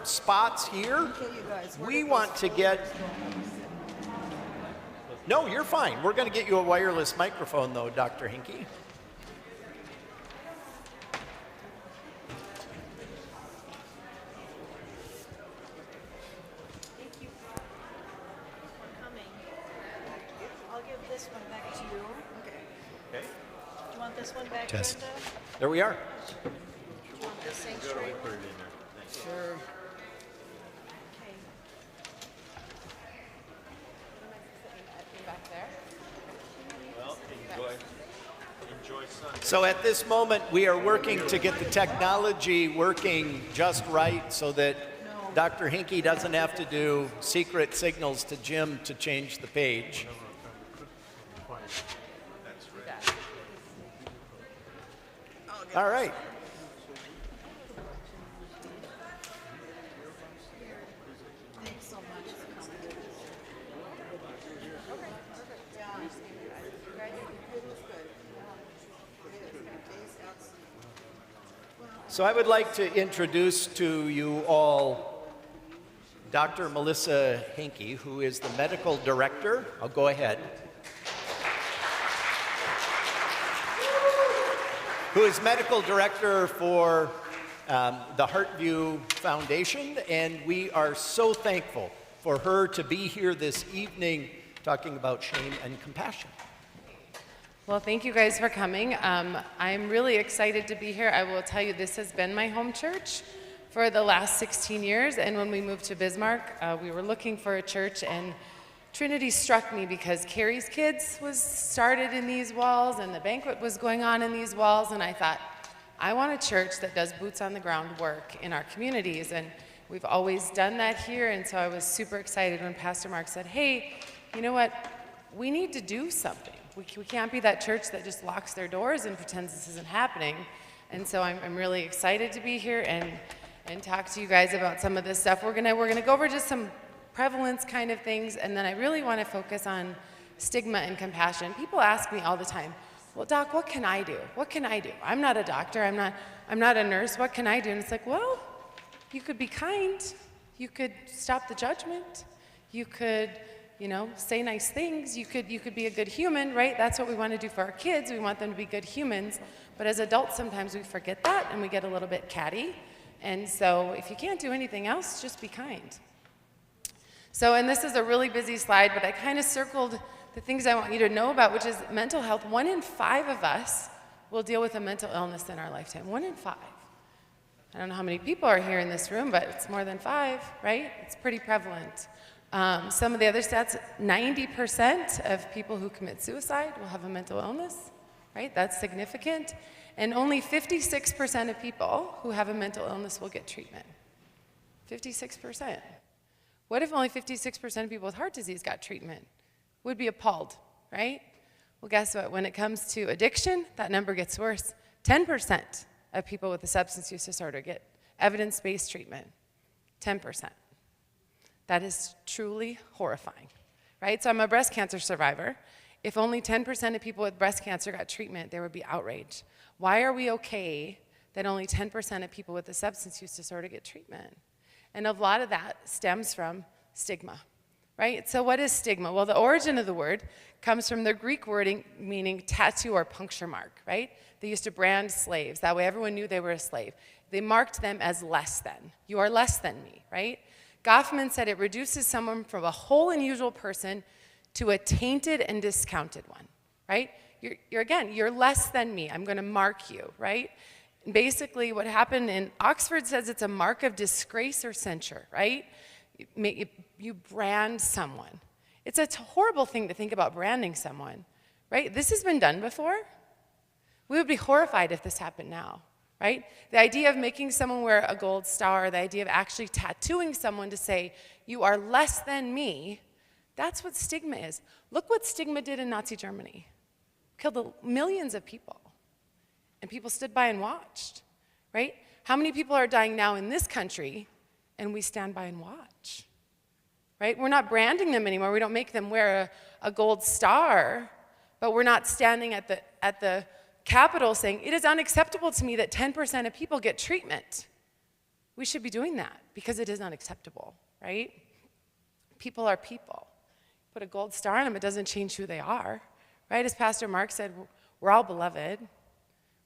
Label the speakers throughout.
Speaker 1: spots here. We want to get... No, you're fine. We're going to get you a wireless microphone, though, Dr. Hinkie.
Speaker 2: This one back
Speaker 1: Test.
Speaker 2: there, Jeff?
Speaker 1: There we are.
Speaker 2: Do you want this thing straight?
Speaker 1: Sure.
Speaker 2: Okay.
Speaker 3: Back there.
Speaker 4: Well, enjoy Sunday.
Speaker 1: So at this moment, we are working to get the technology working just right so that Dr. Hinkie doesn't have to do secret signals to Jim to change the page. All right.
Speaker 2: Thanks so much.
Speaker 1: So I would like to introduce to you all Dr. Melissa Hinkie, who is the medical director. I'll go ahead. Who is medical director for the Heartview Foundation, and we are so thankful for her to be here this evening talking about shame and compassion.
Speaker 3: Well, thank you guys for coming. I'm really excited to be here. I will tell you, this has been my home church for the last 16 years, and when we moved to Bismarck, we were looking for a church, and Trinity struck me because Carrie's Kids was started in these walls and the banquet was going on in these walls, and I thought, I want a church that does boots on the ground work in our communities, and we've always done that here, and so I was super excited when Pastor Mark said, hey, you know what, we need to do something. We can't be that church that just locks their doors and pretends this isn't happening, and so I'm really excited to be here and talk to you guys about some of this stuff. We're gonna go over just some prevalence kind of things, and then I really want to focus on stigma and compassion. People ask me all the time, well, Doc, what can I do? What can I do? I'm not a doctor, I'm not a nurse, what can I do? And it's like, well, you could be kind, you could stop the judgment, you could, say nice things, you could be a good human, right? That's what we want to do for our kids, we want them to be good humans, but as adults sometimes we forget that and we get a little bit catty, and so if you can't do anything else, just be kind. So, and this is a really busy slide, but I kind of circled the things I want you to know about, which is mental health. 1 in 5 of us will deal with a mental illness in our lifetime. 1 in 5. I don't know how many people are here in this room, but it's more than 5, right? It's pretty prevalent. Some of the other stats, 90% of people who commit suicide will have a mental illness, right? That's significant. And only 56% of people who have a mental illness will get treatment. 56%. What if only 56% of people with heart disease got treatment? Would be appalled, right? Well, guess what? When it comes to addiction, that number gets worse. 10% of people with a substance use disorder get evidence-based treatment. 10%. That is truly horrifying, right? So I'm a breast cancer survivor. If only 10% of people with breast cancer got treatment, there would be outrage. Why are we okay that only 10% of people with a substance use disorder get treatment? And a lot of that stems from stigma, right? So what is stigma? Well, the origin of the word comes from the Greek wording meaning tattoo or puncture mark, right? They used to brand slaves. That way everyone knew they were a slave. They marked them as less than. You are less than me, right? Goffman said it reduces someone from a whole unusual person to a tainted and discounted one, right? You're less than me. I'm going to mark you, right? Basically, what happened in Oxford says it's a mark of disgrace or censure, right? You brand someone. It's a horrible thing to think about branding someone, right? This has been done before. We would be horrified if this happened now, right? The idea of making someone wear a gold star, the idea of actually tattooing someone to say, you are less than me, that's what stigma is. Look what stigma did in Nazi Germany. Killed millions of people. And people stood by and watched, right? How many people are dying now in this country and we stand by and watch, right? We're not branding them anymore. We don't make them wear a gold star, but we're not standing at the Capitol saying, it is unacceptable to me that 10% of people get treatment. we should be doing that because it is unacceptable, right? People are people. Put a gold star on them, it doesn't change who they are, right? As Pastor Mark said, we're all beloved,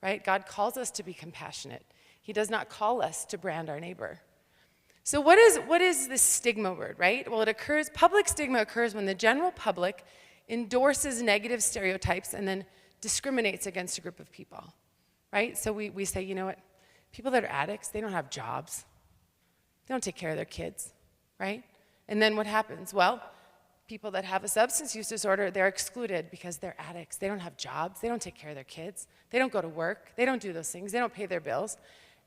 Speaker 3: right? God calls us to be compassionate. He does not call us to brand our neighbor. So what is this stigma word, right? Well, public stigma occurs when the general public endorses negative stereotypes and then discriminates against a group of people, right? So we say, you know what? People that are addicts, they don't have jobs. They don't take care of their kids, right? And then what happens? Well, people that have a substance use disorder, they're excluded because they're addicts. They don't have jobs. They don't take care of their kids. They don't go to work. They don't do those things. They don't pay their bills.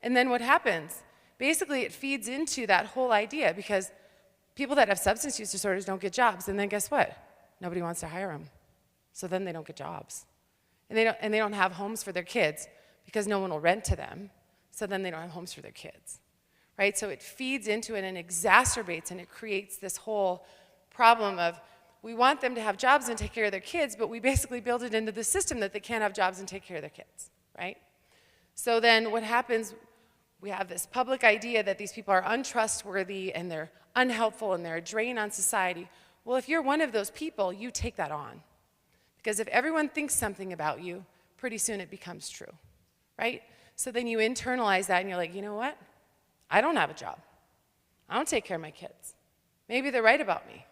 Speaker 3: And then what happens? Basically, it feeds into that whole idea because people that have substance use disorders don't get jobs. And then guess what? Nobody wants to hire them. So then they don't get jobs. And they don't have homes for their kids because no one will rent to them. So then they don't have homes for their kids, right? So it feeds into it and exacerbates and it creates this whole problem of we want them to have jobs and take care of their kids, but we basically build it into the system that they can't have jobs and take care of their kids, right? So then what happens, we have this public idea that these people are untrustworthy and they're unhelpful and they're a drain on society. Well, if you're one of those people, you take that on. Because if everyone thinks something about you, pretty soon it becomes true, right? So then you internalize that and you're like, you know what? I don't have a job. I don't take care of my kids. Maybe they're right about me.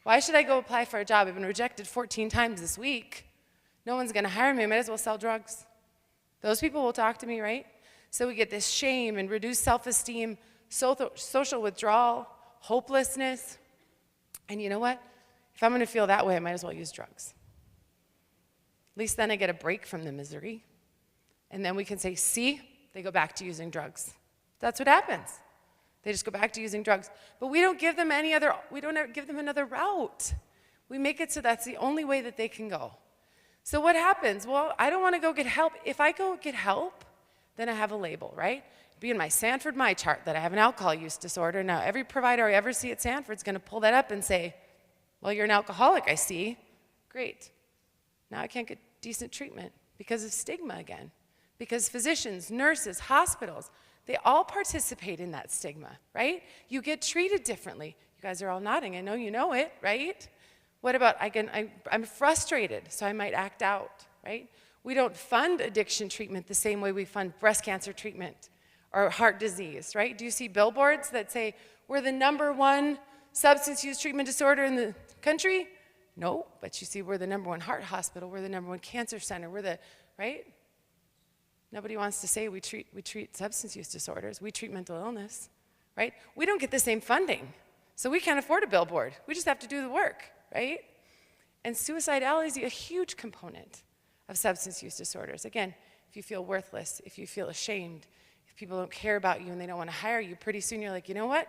Speaker 3: Why should I go apply for a job? I've been rejected 14 times this week. No one's going to hire me. I might as well sell drugs. Those people will talk to me, right? So we get this shame and reduced self-esteem, social withdrawal, hopelessness. And you know what? If I'm going to feel that way, I might as well use drugs. At least then I get a break from the misery. And then we can say, see, they go back to using drugs. That's what happens. They just go back to using drugs. But we don't give them another route. We make it so that's the only way that they can go. So what happens? Well, I don't want to go get help. If I go get help, then I have a label, right? It'd be in my Sanford My Chart that I have an alcohol use disorder. Now, every provider I ever see at Sanford's going to pull that up and say, well, you're an alcoholic, I see. Great. Now I can't get decent treatment because of stigma again. Because physicians, nurses, hospitals, they all participate in that stigma, right? You get treated differently. You guys are all nodding. I know you know it, right? What about, I'm frustrated, so I might act out, right? We don't fund addiction treatment the same way we fund breast cancer treatment or heart disease, right? Do you see billboards that say, we're the #1 substance use treatment disorder in the country? No, but you see we're the #1 heart hospital, we're the #1 cancer center, right? Nobody wants to say we treat substance use disorders. We treat mental illness, right? We don't get the same funding, so we can't afford a billboard. We just have to do the work, right? And suicidality is a huge component of substance use disorders. Again, if you feel worthless, if you feel ashamed, if people don't care about you and they don't want to hire you, pretty soon you're like, you know what?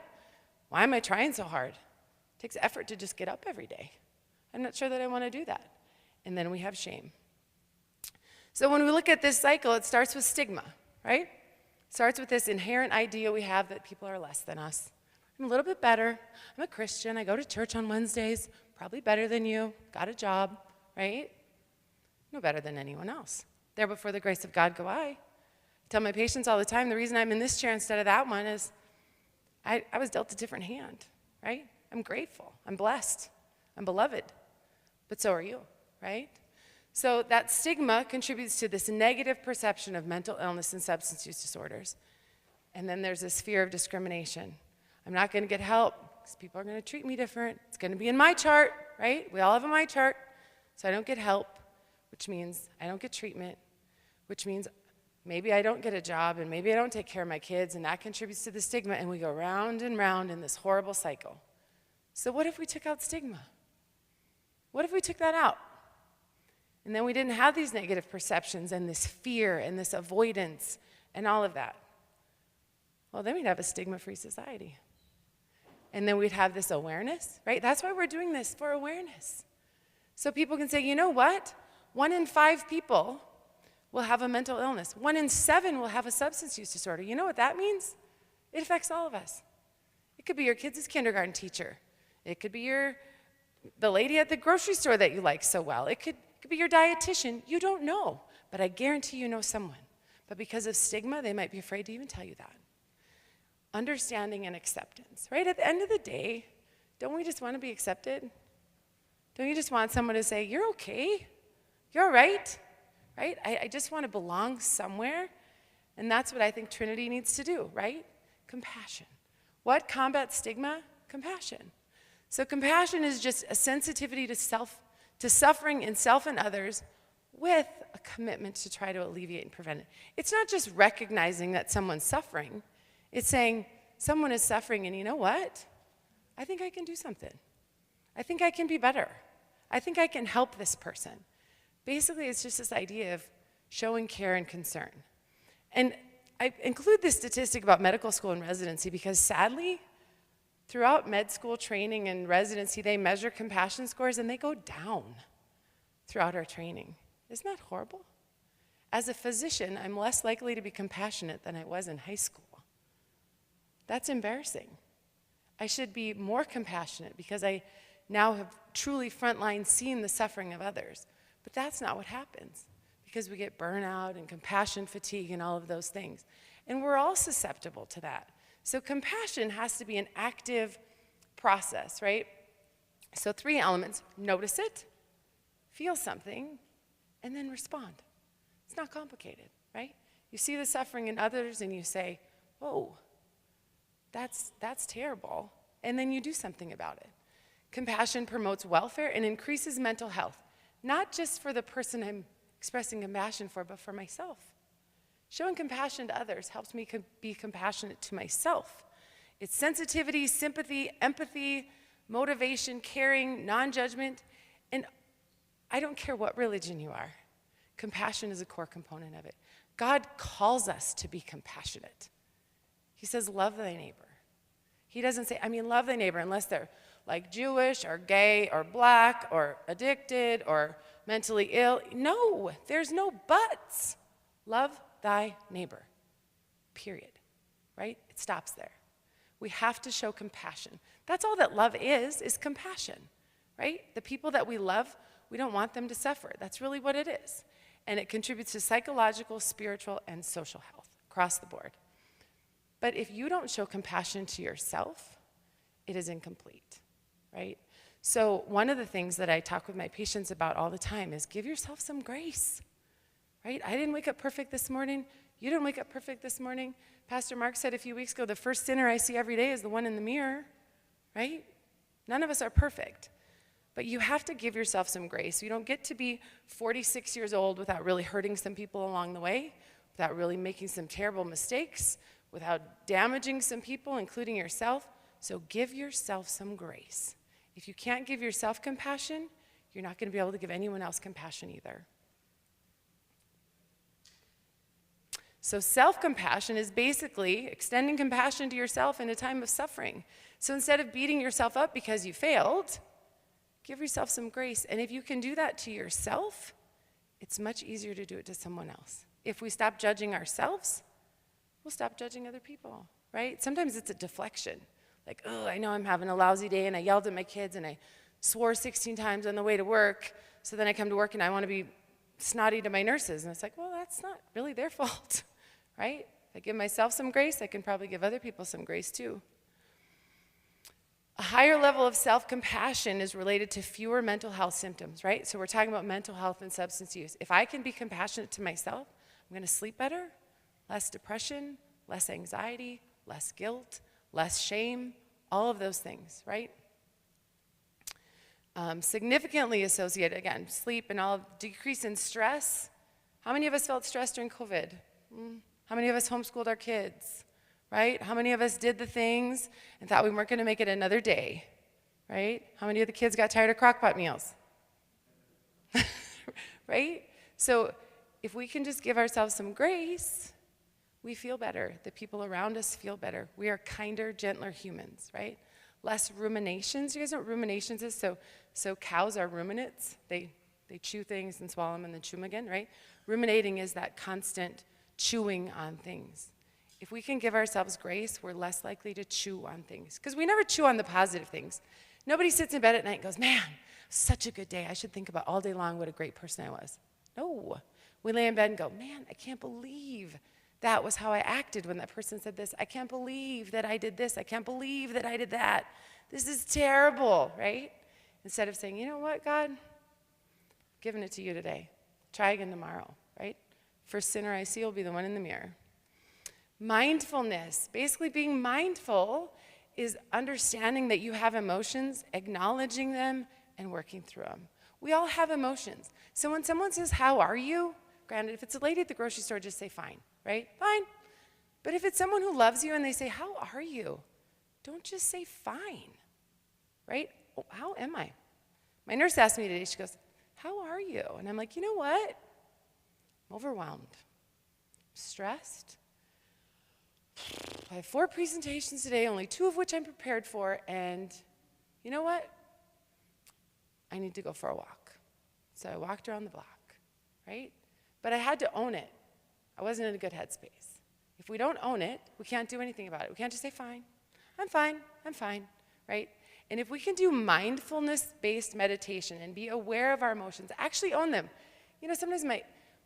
Speaker 3: Why am I trying so hard? It takes effort to just get up every day. I'm not sure that I want to do that. And then we have shame. So when we look at this cycle, it starts with stigma, right? It starts with this inherent idea we have that people are less than us. I'm a little bit better. I'm a Christian. I go to church on Wednesdays. Probably better than you. Got a job, right? No better than anyone else. There before the grace of God go I. Tell my patients all the time, the reason I'm in this chair instead of that one is I was dealt a different hand, right? I'm grateful. I'm blessed. I'm beloved. But so are you, right? So that stigma contributes to this negative perception of mental illness and substance use disorders. And then there's this fear of discrimination. I'm not going to get help because people are going to treat me different. It's going to be in my chart, right? We all have a my chart. So I don't get help, which means I don't get treatment, which means maybe I don't get a job and maybe I don't take care of my kids, and that contributes to the stigma, and we go round and round in this horrible cycle. So what if we took out stigma? What if we took that out? And then we didn't have these negative perceptions and this fear and this avoidance and all of that. Well, then we'd have a stigma-free society. And then we'd have this awareness, right? That's why we're doing this, for awareness. So people can say, you know what? 1 in 5 people will have a mental illness. 1 in 7 will have a substance use disorder. You know what that means? It affects all of us. It could be your kids' kindergarten teacher. It could be the lady at the grocery store that you like so well. It could be your dietitian. You don't know, but I guarantee you know someone. But because of stigma, they might be afraid to even tell you that. understanding and acceptance, right? At the end of the day, don't we just want to be accepted? Don't you just want someone to say, you're okay, you're all right? I just want to belong somewhere. And that's what I think Trinity needs to do, right? Compassion. What combats stigma? Compassion. So compassion is just a sensitivity to suffering in self and others with a commitment to try to alleviate and prevent it. It's not just recognizing that someone's suffering. It's saying, someone is suffering, and you know what? I think I can do something. I think I can be better. I think I can help this person. Basically, it's just this idea of showing care and concern. And I include this statistic about medical school and residency because sadly, throughout med school training and residency, they measure compassion scores and they go down throughout our training. Isn't that horrible? As a physician, I'm less likely to be compassionate than I was in high school. That's embarrassing. I should be more compassionate because I now have truly frontline seen the suffering of others. But that's not what happens because we get burnout and compassion fatigue and all of those things. And we're all susceptible to that. So compassion has to be an active process, right? So 3 elements: notice it, feel something, and then respond. It's not complicated, right? You see the suffering in others and you say, whoa, that's terrible. And then you do something about it. Compassion promotes welfare and increases mental health, not just for the person I'm expressing compassion for, but for myself. Showing compassion to others helps me be compassionate to myself. It's sensitivity, sympathy, empathy, motivation, caring, non-judgment, and I don't care what religion you are. Compassion is a core component of it. God calls us to be compassionate. He says, love thy neighbor. He doesn't say, love thy neighbor unless they're like Jewish or gay or black or addicted or mentally ill. No, there's no buts. Love thy neighbor, period, right? It stops there. We have to show compassion. That's all that love is compassion, right? The people that we love, we don't want them to suffer. That's really what it is. And it contributes to psychological, spiritual, and social health across the board. But if you don't show compassion to yourself, it is incomplete, right? So one of the things that I talk with my patients about all the time is give yourself some grace, right? I didn't wake up perfect this morning. You didn't wake up perfect this morning. Pastor Mark said a few weeks ago, the first sinner I see every day is the one in the mirror, right? None of us are perfect. But you have to give yourself some grace. You don't get to be 46 years old without really hurting some people along the way, without really making some terrible mistakes, without damaging some people, including yourself. So give yourself some grace. If you can't give yourself compassion, you're not going to be able to give anyone else compassion either. So self-compassion is basically extending compassion to yourself in a time of suffering. So instead of beating yourself up because you failed, give yourself some grace. And if you can do that to yourself, it's much easier to do it to someone else. If we stop judging ourselves, we'll stop judging other people, right? Sometimes it's a deflection. Like, oh, I know I'm having a lousy day and I yelled at my kids and I swore 16 times on the way to work. So then I come to work and I want to be snotty to my nurses. And it's like, well, that's not really their fault, right? If I give myself some grace, I can probably give other people some grace too. A higher level of self-compassion is related to fewer mental health symptoms, right? So we're talking about mental health and substance use. If I can be compassionate to myself, I'm going to sleep better, less depression, less anxiety, less guilt, less shame, all of those things, right? Significantly associated, again, sleep and all, decrease in stress. How many of us felt stressed during COVID? How many of us homeschooled our kids, right? How many of us did the things and thought we weren't going to make it another day, right? How many of the kids got tired of crock-pot meals? Right? So if we can just give ourselves some grace, we feel better. The people around us feel better. We are kinder, gentler humans, right? Less ruminations. You guys know what ruminations is? So cows are ruminants. They chew things and swallow them and then chew them again, right? Ruminating is that constant chewing on things. If we can give ourselves grace, we're less likely to chew on things. Because we never chew on the positive things. Nobody sits in bed at night and goes, man, such a good day. I should think about all day long what a great person I was. No. We lay in bed and go, man, I can't believe That was how I acted when that person said this. I can't believe that I did this. I can't believe that I did that. This is terrible, right? Instead of saying, you know what, God? I'm giving it to you today. Try again tomorrow, right? First sinner I see will be the one in the mirror. Mindfulness, basically being mindful, is understanding that you have emotions, acknowledging them, and working through them. We all have emotions. So when someone says, how are you? Granted, if it's a lady at the grocery store, just say fine, right? Fine. But if it's someone who loves you and they say, how are you? Don't just say fine, right? Oh, how am I? My nurse asked me today, she goes, how are you? And I'm like, you know what? I'm overwhelmed, stressed. I have 4 presentations today, only 2 of which I'm prepared for, and you know what? I need to go for a walk. So I walked around the block, right? But I had to own it. I wasn't in a good headspace. If we don't own it, we can't do anything about it. We can't just say, fine, I'm fine, right? And if we can do mindfulness-based meditation and be aware of our emotions, actually own them. You know, sometimes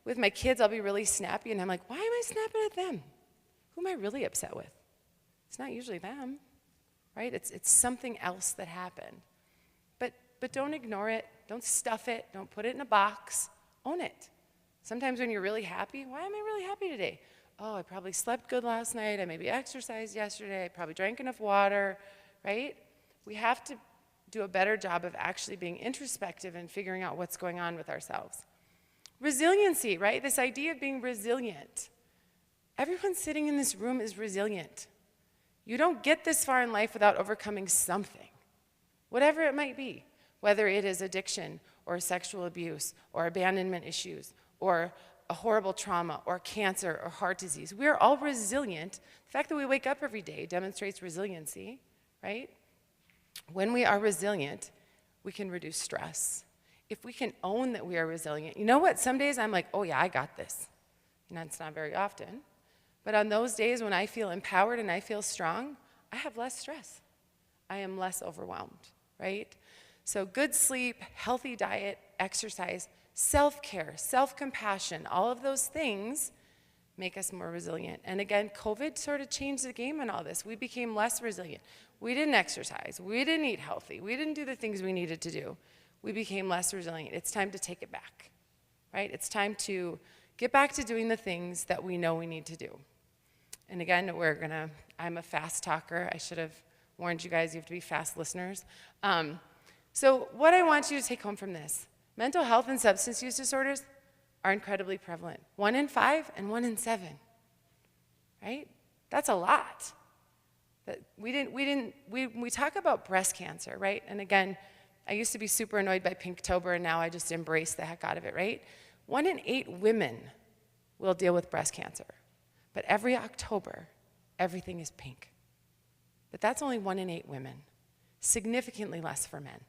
Speaker 3: with my kids, I'll be really snappy, and I'm like, why am I snapping at them? Who am I really upset with? It's not usually them, right? It's something else that happened. But don't ignore it. Don't stuff it. Don't put it in a box. Own it. Sometimes when you're really happy, why am I really happy today? Oh, I probably slept good last night. I maybe exercised yesterday. I probably drank enough water, right? We have to do a better job of actually being introspective and figuring out what's going on with ourselves. Resiliency, right? This idea of being resilient. Everyone sitting in this room is resilient. You don't get this far in life without overcoming something, whatever it might be, whether it is addiction or sexual abuse or abandonment issues or a horrible trauma or cancer or heart disease. We are all resilient. The fact that we wake up every day demonstrates resiliency, right? When we are resilient, we can reduce stress. If we can own that we are resilient, you know what? Some days I'm like, oh yeah, I got this. You know, it's not very often. But on those days when I feel empowered and I feel strong, I have less stress. I am less overwhelmed, right? So good sleep, healthy diet, exercise, self-care, self-compassion, all of those things make us more resilient. And again, COVID sort of changed the game on all this. We became less resilient. We didn't exercise. We didn't eat healthy. We didn't do the things we needed to do. We became less resilient. It's time to take it back, right? It's time to get back to doing the things that we know we need to do. And again, I'm a fast talker. I should have warned you guys, you have to be fast listeners. So what I want you to take home from this, mental health and substance use disorders are incredibly prevalent. 1 in 5 and 1 in 7, right? That's a lot. We talk about breast cancer, right? And again, I used to be super annoyed by Pinktober, and now I just embrace the heck out of it, right? 1 in 8 women will deal with breast cancer. But every October, everything is pink. But that's only 1 in 8 women, significantly less for men.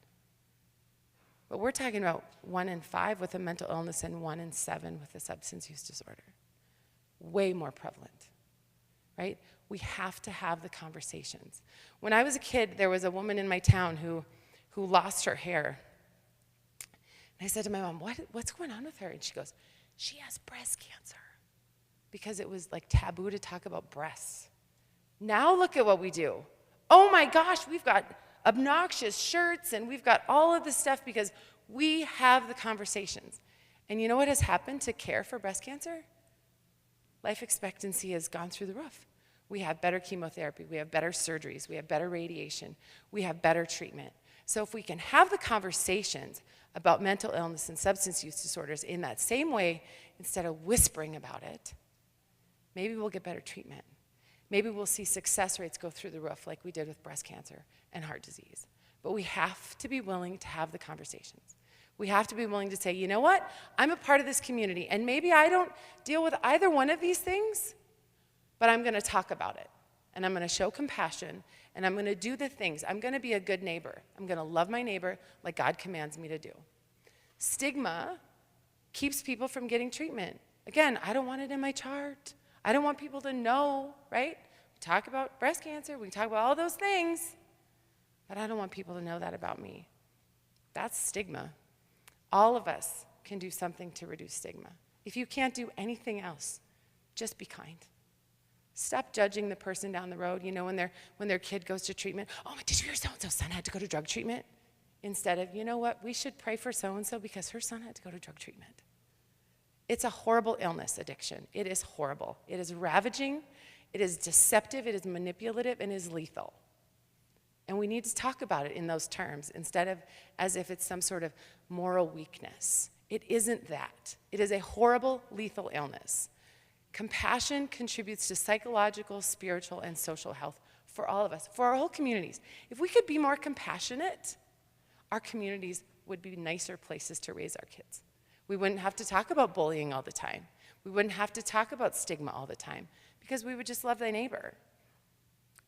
Speaker 3: But we're talking about 1 in 5 with a mental illness and 1 in 7 with a substance use disorder. Way more prevalent, right? We have to have the conversations. When I was a kid, there was a woman in my town who lost her hair. And I said to my mom, what's going on with her? And she goes, she has breast cancer. Because it was like taboo to talk about breasts. Now look at what we do. Oh my gosh, we've got obnoxious shirts and we've got all of this stuff because we have the conversations. And you know what has happened to care for breast cancer? Life expectancy has gone through the roof. We have better chemotherapy, we have better surgeries, we have better radiation, we have better treatment. So if we can have the conversations about mental illness and substance use disorders in that same way, instead of whispering about it, maybe we'll get better treatment. Maybe we'll see success rates go through the roof like we did with breast cancer and heart disease. But we have to be willing to have the conversations. We have to be willing to say, you know what? I'm a part of this community, and maybe I don't deal with either one of these things, but I'm going to talk about it. And I'm going to show compassion, and I'm going to do the things. I'm going to be a good neighbor. I'm going to love my neighbor like God commands me to do. Stigma keeps people from getting treatment. Again, I don't want it in my chart. I don't want people to know, right? We talk about breast cancer, we talk about all those things, but I don't want people to know that about me. That's stigma. All of us can do something to reduce stigma. If you can't do anything else, just be kind. Stop judging the person down the road, when their kid goes to treatment. Oh, did you hear so-and-so's son had to go to drug treatment? Instead of, you know what, we should pray for so-and-so because her son had to go to drug treatment. It's a horrible illness, addiction. It is horrible. It is ravaging, it is deceptive, it is manipulative, and it is lethal. And we need to talk about it in those terms instead of as if it's some sort of moral weakness. It isn't that. It is a horrible, lethal illness. Compassion contributes to psychological, spiritual, and social health for all of us, for our whole communities. If we could be more compassionate, our communities would be nicer places to raise our kids. We wouldn't have to talk about bullying all the time. We wouldn't have to talk about stigma all the time because we would just love thy neighbor.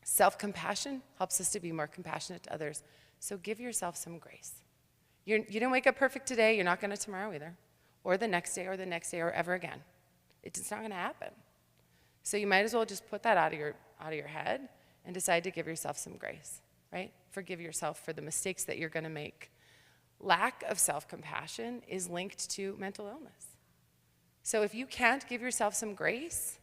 Speaker 3: Self-compassion helps us to be more compassionate to others. So give yourself some grace. You didn't wake up perfect today. You're not going to tomorrow either, or the next day, or ever again. It's not going to happen. So you might as well just put that out of your head and decide to give yourself some grace, right? Forgive yourself for the mistakes that you're going to make. Lack of self-compassion is linked to mental illness. So if you can't give yourself some grace,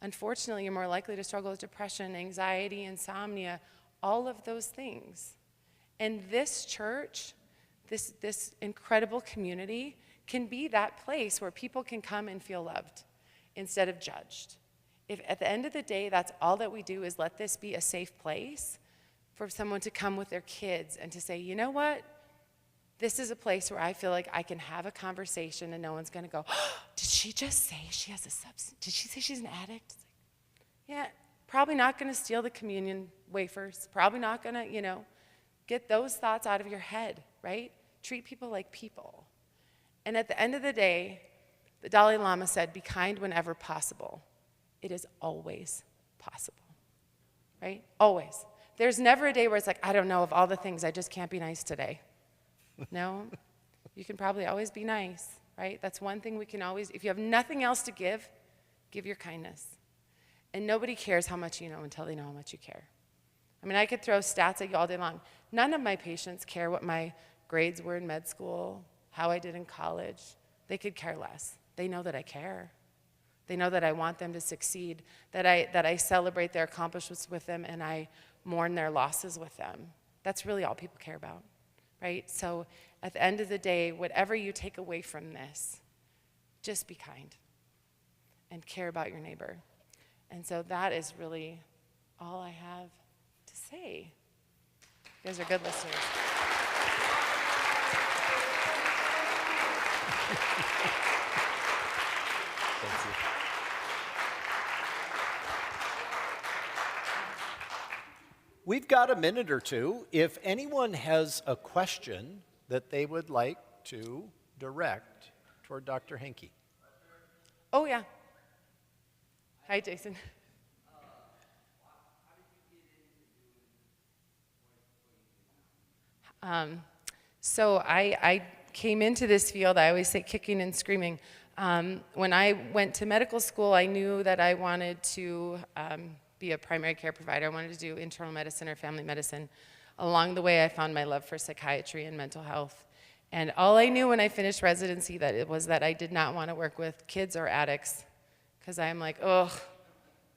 Speaker 3: unfortunately, you're more likely to struggle with depression, anxiety, insomnia, all of those things. And this church, this incredible community, can be that place where people can come and feel loved instead of judged. If at the end of the day, that's all that we do is let this be a safe place for someone to come with their kids and to say, you know what? This is a place where I feel like I can have a conversation and no one's going to go, oh, did she just say she has a substance? Did she say she's an addict? It's like, yeah, probably not going to steal the communion wafers. Probably not going to, get those thoughts out of your head, right? Treat people like people. And at the end of the day, the Dalai Lama said, be kind whenever possible. It is always possible, right? Always. There's never a day where it's like, I don't know, of all the things, I just can't be nice today. No, you can probably always be nice, right? That's one thing we can always, if you have nothing else to give your kindness. And nobody cares how much you know until they know how much you care. I mean, I could throw stats at you all day long. None of my patients care what my grades were in med school, how I did in college. They could care less. They know that I care. They know that I want them to succeed, that I celebrate their accomplishments with them, and I mourn their losses with them. That's really all people care about. Right? So at the end of the day, whatever you take away from this, just be kind and care about your neighbor. And so that is really all I have to say. You guys are good listeners.
Speaker 1: Thank you. We've got a minute or two. If anyone has a question that they would like to direct toward Dr. Henke.
Speaker 3: Oh, yeah. Hi, Jason. So I came into this field, I always say kicking and screaming. When I went to medical school, I knew that I wanted to be a primary care provider. I wanted to do internal medicine or family medicine. Along the way, I found my love for psychiatry and mental health. And all I knew when I finished residency was that I did not want to work with kids or addicts, because I'm like, ugh,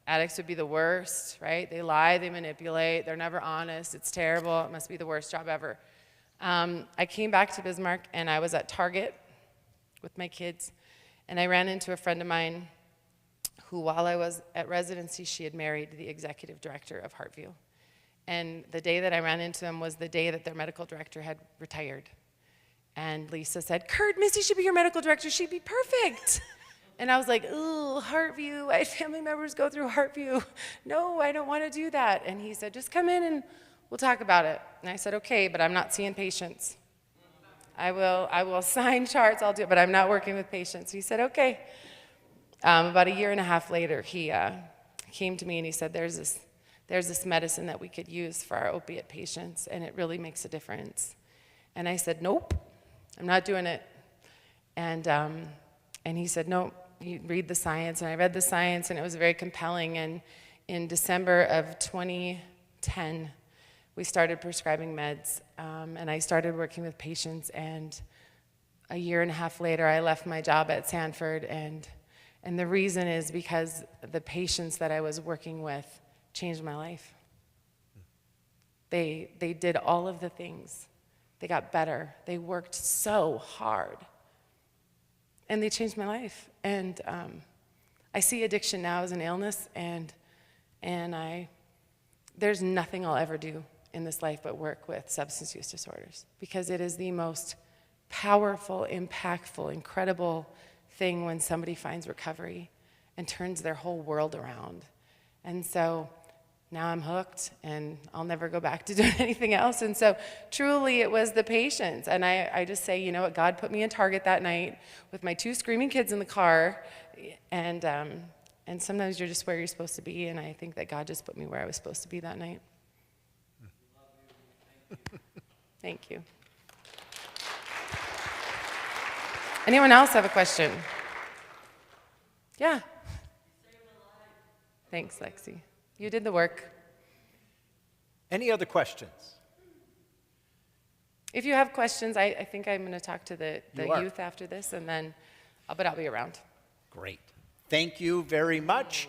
Speaker 3: addicts would be the worst, right? They lie, they manipulate, they're never honest, it's terrible, it must be the worst job ever. I came back to Bismarck, and I was at Target with my kids, and I ran into a friend of mine who, while I was at residency, she had married the executive director of Heartview. And the day that I ran into them was the day that their medical director had retired. And Lisa said, Kurt, Missy should be your medical director. She'd be perfect. And I was like, ooh, Heartview. I had family members go through Heartview. No, I don't want to do that. And he said, just come in and we'll talk about it. And I said, okay, but I'm not seeing patients. I will sign charts, I'll do it, but I'm not working with patients. He said, okay. About a year and a half later, he came to me and he said, there's this medicine that we could use for our opiate patients, and it really makes a difference. And I said, nope, I'm not doing it. And he said, nope, you read the science. And I read the science, and it was very compelling. And in December of 2010, we started prescribing meds, and I started working with patients. And a year and a half later, I left my job at Sanford and And the reason is because the patients that I was working with changed my life. They did all of the things. They got better. They worked so hard. And they changed my life. And I see addiction now as an illness, and there's nothing I'll ever do in this life but work with substance use disorders, because it is the most powerful, impactful, incredible thing when somebody finds recovery and turns their whole world around. And so now I'm hooked, and I'll never go back to doing anything else. And so truly it was the patients. And I just say, you know what, God put me in Target that night with my 2 screaming kids in the car, and sometimes you're just where you're supposed to be, and I think that God just put me where I was supposed to be that night. Thank you. Anyone else have a question? Yeah. Thanks, Lexi. You did the work.
Speaker 1: Any other questions?
Speaker 3: If you have questions, I think I'm going to talk to the
Speaker 1: You are.
Speaker 3: youth after this, and then, but I'll be around.
Speaker 1: Great. Thank you very much.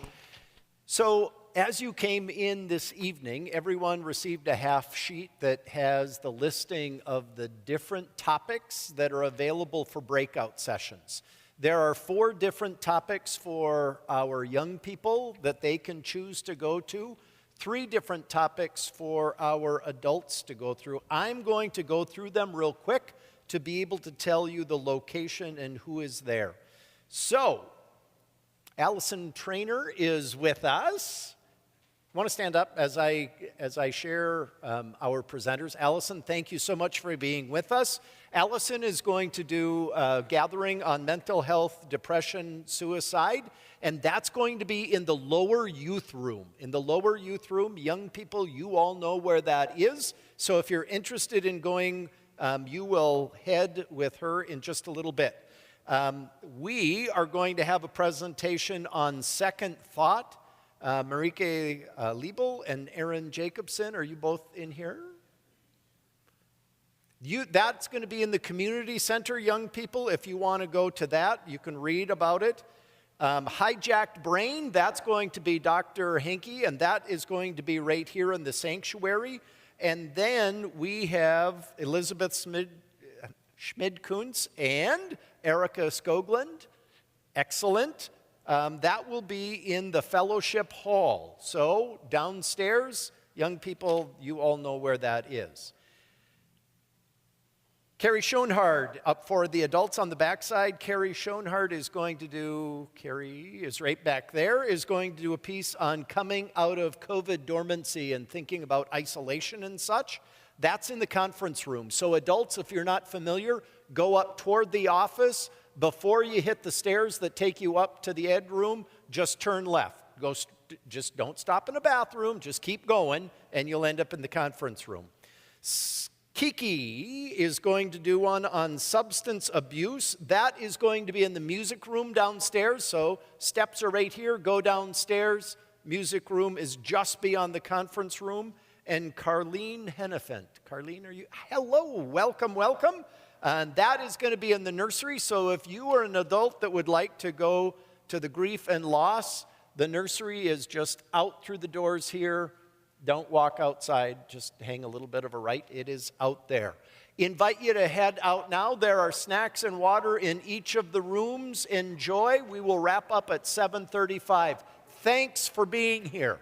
Speaker 1: So, as you came in this evening, everyone received a half sheet that has the listing of the different topics that are available for breakout sessions. There are 4 different topics for our young people that they can choose to go to, 3 different topics for our adults to go through. I'm going to go through them real quick to be able to tell you the location and who is there. So, Allison Trainer is with us. I want to stand up as I share our presenters. Allison, thank you so much for being with us. Allison is going to do a gathering on mental health, depression, suicide, and that's going to be in the lower youth room. In the lower youth room, young people, you all know where that is. So if you're interested in going, you will head with her in just a little bit. We are going to have a presentation on second thought. Marieke Liebel and Aaron Jacobson, are you both in here? That's going to be in the community center, young people. If you want to go to that, you can read about it. Hijacked Brain, that's going to be Dr. Henke, and that is going to be right here in the sanctuary. And then we have Elizabeth Schmid-Kuntz and Erica Skoglund. Excellent. That will be in the fellowship hall. So downstairs, young people, you all know where that is. Carrie Schoenhard up for the adults on the backside. Carrie Schoenhard is going to do, Carrie is right back there, is going to do a piece on coming out of COVID dormancy and thinking about isolation and such. That's in the conference room. So adults, if you're not familiar, go up toward the office. Before you hit the stairs that take you up to the ed room, just turn left. Just don't stop in the bathroom. Just keep going, and you'll end up in the conference room. Kiki is going to do one on substance abuse. That is going to be in the music room downstairs. So steps are right here. Go downstairs. Music room is just beyond the conference room. And Carlene Hennefent. Carlene, are you? Hello. Welcome, welcome. And that is going to be in the nursery. So if you are an adult that would like to go to the grief and loss, the nursery is just out through the doors here. Don't walk outside. Just hang a little bit of a right. It is out there. Invite you to head out now. There are snacks and water in each of the rooms. Enjoy. We will wrap up at 7:35. Thanks for being here.